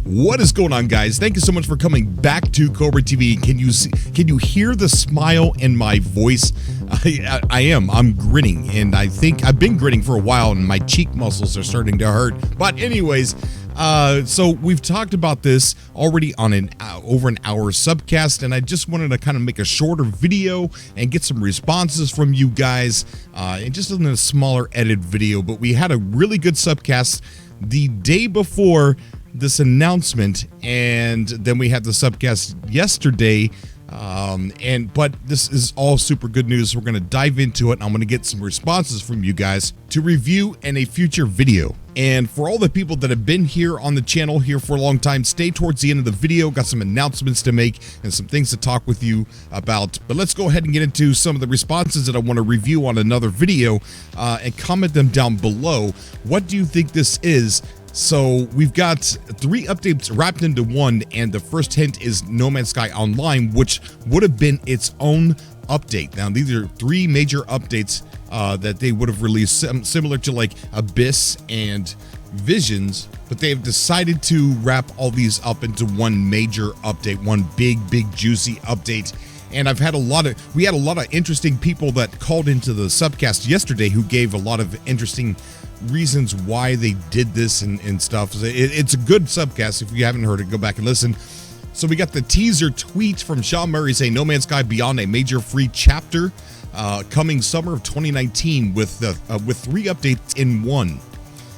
What is going on, guys? Thank you so much for coming back to Cobra TV. Can you hear the smile in my voice? I'm grinning, and I think I've been grinning for a while, and my cheek muscles are starting to hurt. But anyways, so we've talked about this already on an over an hour subcast, and I just wanted to kind of make a shorter video and get some responses from you guys, and just in a smaller edit video. But we had a really good subcast the day before this announcement, and then we had the subcast yesterday, but this is all super good news. We're going to dive into it, and I'm going to get some responses from you guys to review in a future video. And for all the people that have been here on the channel here for a long time, stay towards the end of the video. Got some announcements to make and some things to talk with you about. But let's go ahead and get into some of the responses that I want to review on another video, and comment them down below. What do you think this is? So we've got 3 updates wrapped into one, and the first hint is No Man's Sky Online, which would have been its own update. Now, these are 3 major updates that they would have released, similar to like Abyss and Visions, but they have decided to wrap all these up into one major update, one big juicy update. And we had a lot of interesting people that called into the subcast yesterday who gave a lot of interesting reasons why they did this and stuff. It's a good subcast. If you haven't heard it, go back and listen. So we got the teaser tweet from Sean Murray saying No Man's Sky Beyond, a major free chapter, coming summer of 2019 with 3 updates in one.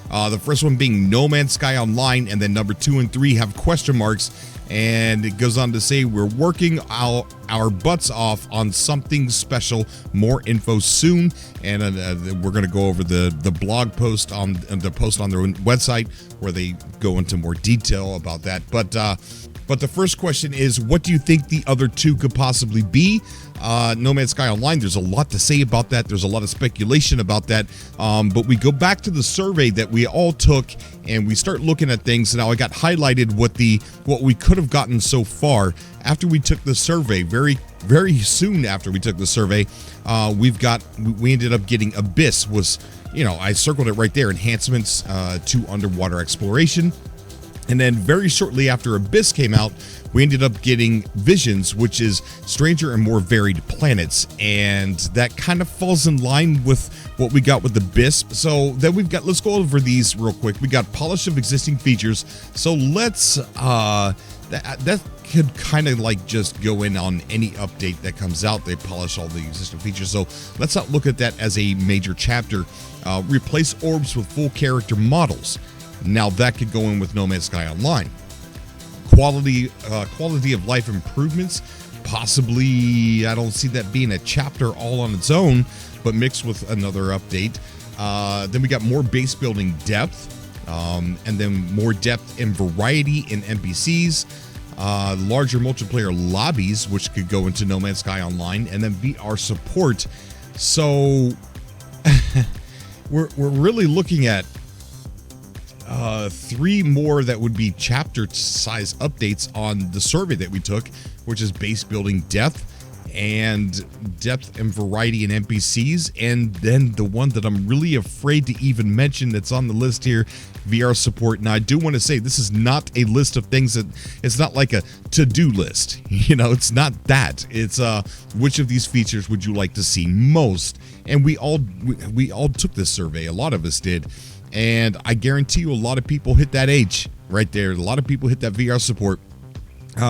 The first one being No Man's Sky Online, and then number 2 and 3 have question marks. And it goes on to say, we're working our butts off on something special. More info soon. And we're going to go over the blog post on the post on their website where they go into more detail about that. But the first question is, what do you think the other 2 could possibly be? No Man's Sky Online, there's a lot to say about that. There's a lot of speculation about that. But we go back to the survey that we all took, and we start looking at things. Now I got highlighted what we could have gotten so far after we took the survey. Very soon after we took the survey, we ended up getting Abyss. Was, I circled it right there, enhancements to underwater exploration. And then very shortly after Abyss came out, we ended up getting Visions, which is stranger and more varied planets. And that kind of falls in line with what we got with Abyss. So then let's go over these real quick. We got polish of existing features. So let's, that could kind of like just go in on any update that comes out. They polish all the existing features. So let's not look at that as a major chapter. Replace orbs with full character models. Now that could go in with No Man's Sky Online. Quality of life improvements, possibly. I don't see that being a chapter all on its own, but mixed with another update. Then we got more base building depth, and then more depth and variety in NPCs. Larger multiplayer lobbies, which could go into No Man's Sky Online, and then VR support. So we're really looking at 3 more that would be chapter size updates on the survey that we took, which is base building depth and variety in NPCs. And then the one that I'm really afraid to even mention that's on the list here, VR support. Now I do want to say this is not a list of things it's not like a to-do list. It's not that. It's which of these features would you like to see most? And we all took this survey. A lot of us did. And I guarantee you a lot of people hit that age right there. A lot of people hit that VR support.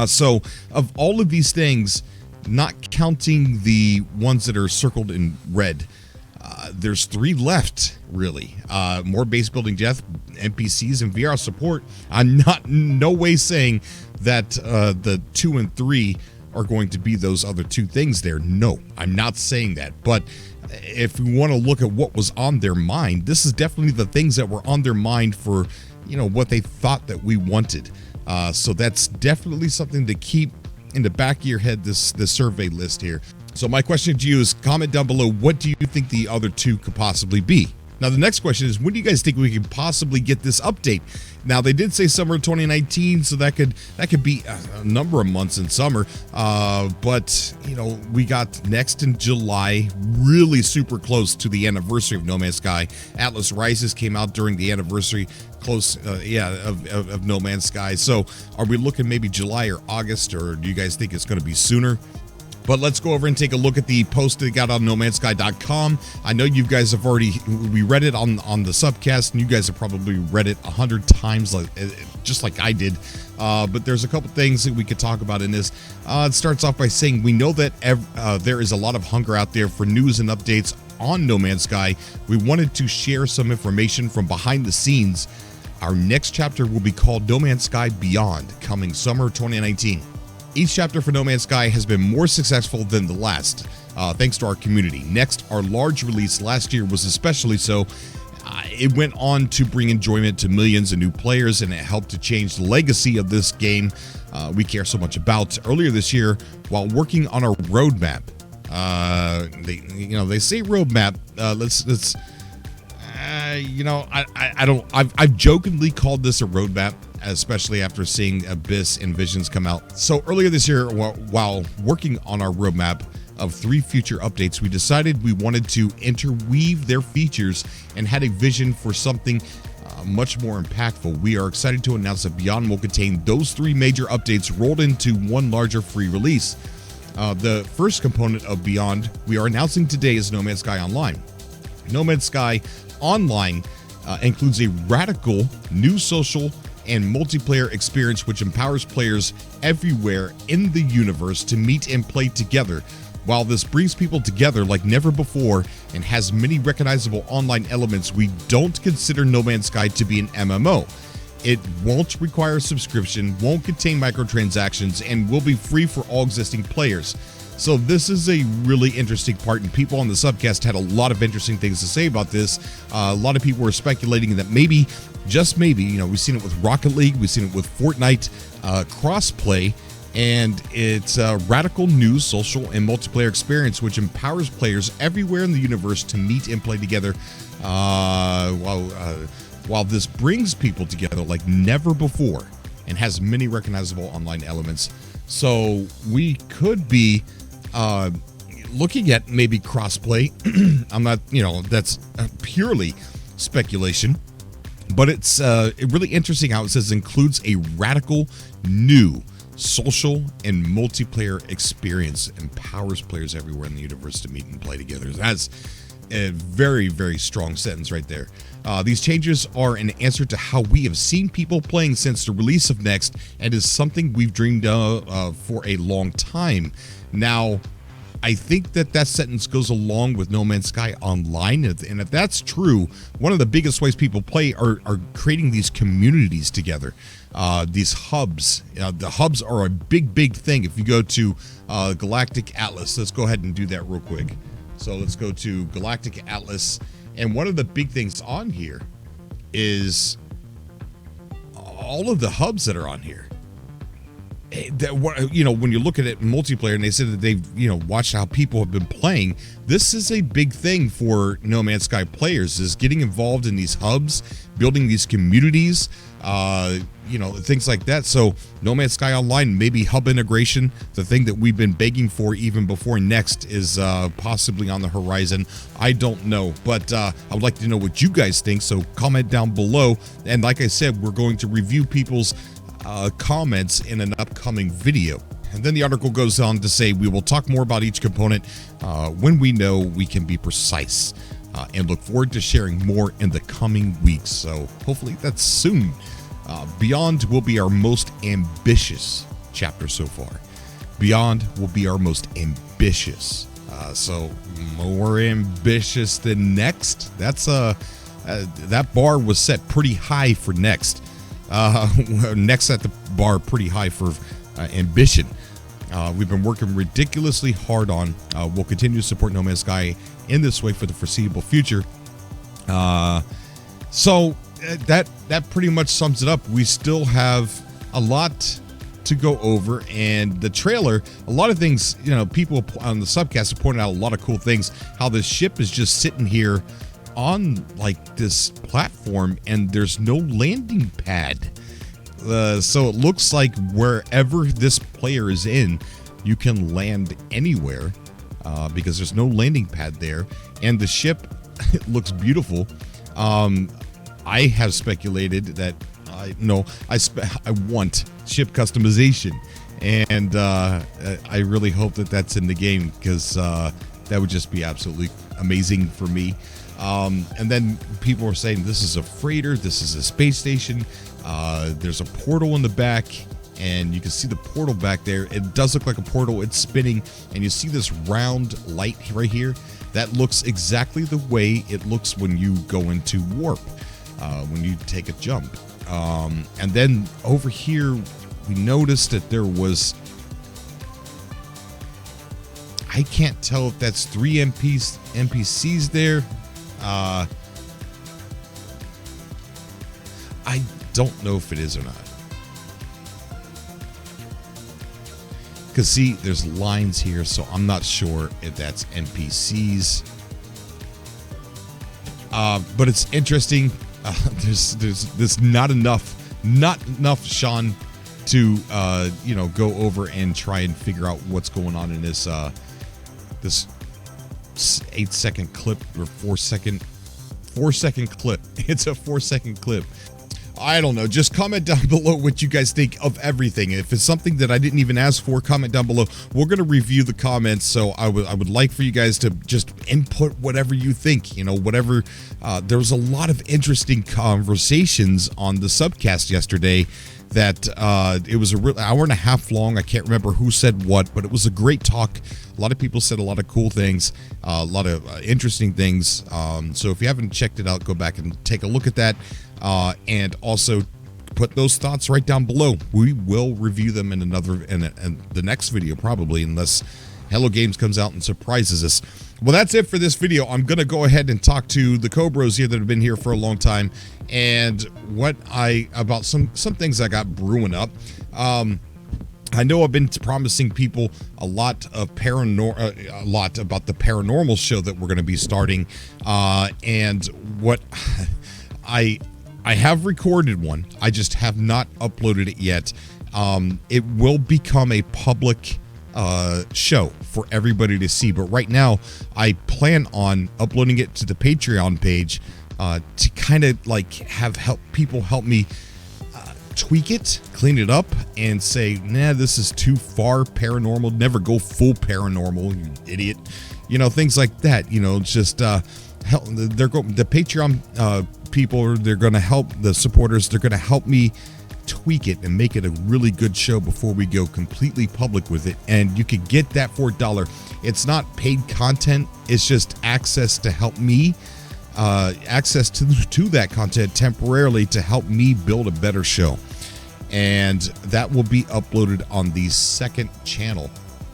So of all of these things, not counting the ones that are circled in red, there's 3 left, really. More base building depth, NPCs, and VR support. I'm no way saying that the 2 and 3 are going to be those other 2 things there. No, I'm not saying that. But if we want to look at what was on their mind, this is definitely the things that were on their mind for, what they thought that we wanted. So that's definitely something to keep in the back of your head, this survey list here. So my question to you is, comment down below, what do you think the other 2 could possibly be? Now, the next question is, when do you guys think we can possibly get this update? Now, they did say summer 2019, so that could be a number of months in summer. But, we got next in July, really super close to the anniversary of No Man's Sky. Atlas Rises came out during the anniversary. close, of No Man's Sky. So are we looking maybe July or August, or do you guys think it's going to be sooner? But let's go over and take a look at the post that got on nomansky.com. I know you guys have we read it on the subcast, and you guys have probably read it 100 times, just like I did. But there's a couple things that we could talk about in this. It starts off by saying, we know that there is a lot of hunger out there for news and updates on No Man's Sky. We wanted to share some information from behind the scenes. Our next chapter will be called No Man's Sky Beyond, coming summer 2019. Each chapter for No Man's Sky has been more successful than the last, thanks to our community. Next, our large release last year was especially so. It went on to bring enjoyment to millions of new players, and it helped to change the legacy of this game we care so much about. Earlier this year, while working on our roadmap, they say roadmap. I've jokingly called this a roadmap, especially after seeing Abyss and Visions come out. So earlier this year, while working on our roadmap of 3 future updates, we decided we wanted to interweave their features and had a vision for something much more impactful. We are excited to announce that Beyond will contain those 3 major updates rolled into one larger free release. The first component of Beyond we are announcing today is No Man's Sky Online. No Man's Sky Online includes a radical new social and multiplayer experience which empowers players everywhere in the universe to meet and play together. While this brings people together like never before and has many recognizable online elements, we don't consider No Man's Sky to be an MMO. It won't require a subscription, won't contain microtransactions, and will be free for all existing players. So this is a really interesting part, and people on the subcast had a lot of interesting things to say about this. A lot of people were speculating that maybe, just maybe, we've seen it with Rocket League, we've seen it with Fortnite, crossplay, and it's a radical new social and multiplayer experience which empowers players everywhere in the universe to meet and play together. While this brings people together like never before and has many recognizable online elements. So we could be looking at maybe crossplay. I'm not, that's purely speculation, but it's really interesting how it says includes a radical new social and multiplayer experience, empowers players everywhere in the universe to meet and play together. That's a very, very strong sentence right there. These changes are an answer to how we have seen people playing since the release of Next, and is something we've dreamed of for a long time. Now, I think that sentence goes along with No Man's Sky Online, and if that's true, one of the biggest ways people play are creating these communities together, these hubs. The hubs are a big thing. If you go to Galactic Atlas, let's go ahead and do that real quick. So let's go to Galactic Atlas, and one of the big things on here is all of the hubs that are on here. When you look at it in multiplayer, and they said that they've watched how people have been playing, this is a big thing for No Man's Sky players, is getting involved in these hubs, building these communities, things like that. So No Man's Sky Online, maybe hub integration, the thing that we've been begging for even before Next, is possibly on the horizon. I don't know, but I would like to know what you guys think, so comment down below. And like I said, we're going to review people's comments in an upcoming video. And then the article goes on to say we will talk more about each component when we know we can be precise, and look forward to sharing more in the coming weeks. So hopefully that's soon. Beyond will be our most ambitious chapter so far. Beyond will be our most ambitious. So more ambitious than Next. That's that bar was set pretty high for Next. Next at the bar pretty high for ambition. We've been working ridiculously hard on. We'll continue to support No Man's Sky in this way for the foreseeable future. So that pretty much sums it up. We still have a lot to go over, and the trailer, a lot of things, people on the subcast have pointed out a lot of cool things, how the ship is just sitting here on like this platform and there's no landing pad. So it looks like wherever this player is in, you can land anywhere, because there's no landing pad there, and the ship looks beautiful. I have speculated that I want ship customization, and I really hope that that's in the game, because that would just be absolutely amazing for me. And then people are saying this is a freighter, this is a space station. There's a portal in the back, and you can see the portal back there. It does look like a portal. It's spinning, and you see this round light right here. That looks exactly the way it looks when you go into warp, when you take a jump. And then over here, we noticed that there was, I can't tell if that's 3 NPCs there. I don't know if it is or not. Because see, there's lines here, so I'm not sure if that's NPCs. But it's interesting. There's not enough, Sean, to go over and try and figure out what's going on in this 8-second clip, or 4-second clip. It's a 4-second clip. I don't know. Just comment down below what you guys think of everything. If it's something that I didn't even ask for, comment down below. We're going to review the comments, so I would like for you guys to just input whatever you think. Whatever. There was a lot of interesting conversations on the subcast yesterday. That it was an hour and a half long. I can't remember who said what, but it was a great talk. A lot of people said a lot of cool things, a lot of interesting things. So if you haven't checked it out, go back and take a look at that. And also put those thoughts right down below. We will review them in the next video, probably, unless Hello Games comes out and surprises us. Well, that's it for this video. I'm going to go ahead and talk to the Cobros here that have been here for a long time, and about some things I got brewing up. I know I've been promising people a lot about the paranormal show that we're going to be starting, and what I have recorded one. I just have not uploaded it yet. It will become a public show for everybody to see, but right now I plan on uploading it to the Patreon page to kind of like have people help me tweak it, clean it up, and say, nah, this is too far paranormal, never go full paranormal, you idiot, things like that. Just help. The Patreon people, they're going to help the supporters. They're going to help me tweak it and make it a really good show before we go completely public with it. And you could get that for $1. It's not paid content. It's just access to help me, access to that content temporarily to help me build a better show. And that will be uploaded on the second channel.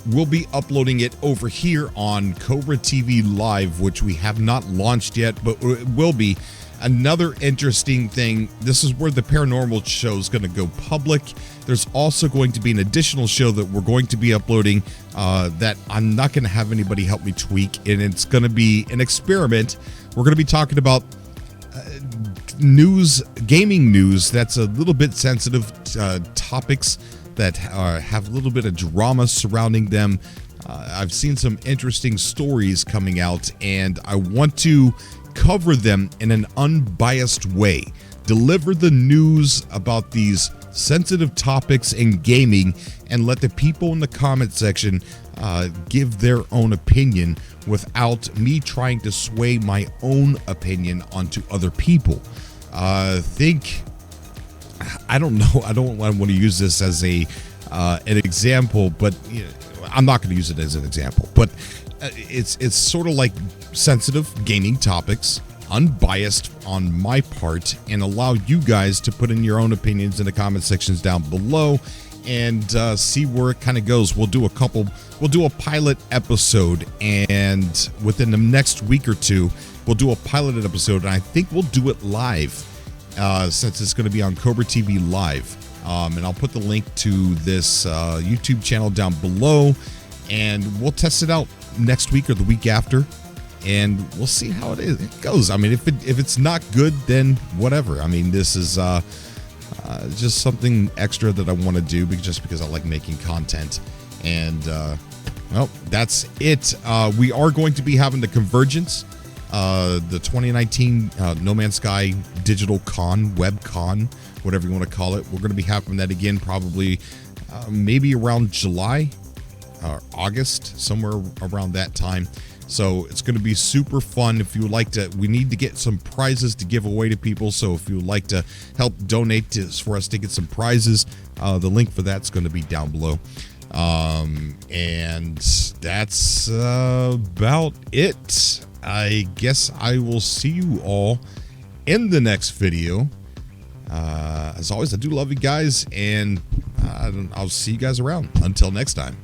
We'll be uploading it over here on Cobra TV Live, which we have not launched yet, but it will be. Another interesting thing, this is where the paranormal show is going to go public. There's also going to be an additional show that we're going to be uploading that I'm not going to have anybody help me tweak, and it's going to be an experiment. We're going to be talking about gaming news that's a little bit sensitive, topics that have a little bit of drama surrounding them. I've seen some interesting stories coming out, and I want to cover them in an unbiased way. Deliver the news about these sensitive topics in gaming, and let the people in the comment section give their own opinion without me trying to sway my own opinion onto other people. I don't know. I don't want to use this as an example, but I'm not going to use it as an example. But it's sort of like sensitive gaming topics, unbiased on my part, and allow you guys to put in your own opinions in the comment sections down below, and see where it kind of goes. We'll do a pilot episode, and within the next week or two, we'll do a pilot episode, and I think we'll do it live, since it's going to be on Cobra TV Live. And I'll put the link to this YouTube channel down below, and we'll test it out next week or the week after, and we'll see how it goes. I mean, if it's not good, then whatever. I mean, this is just something extra that I want to do just because I like making content. And well, that's it. We are going to be having the Convergence the 2019 No Man's Sky Digital Con, Web Con, whatever you want to call it. We're going to be having that again probably maybe around July or August, somewhere around that time. So it's going to be super fun. If you would like to, we need to get some prizes to give away to people. So if you would like to help donate for us to get some prizes, the link for that's going to be down below. And that's about it. I guess I will see you all in the next video. As always, I do love you guys, and I'll see you guys around. Until next time.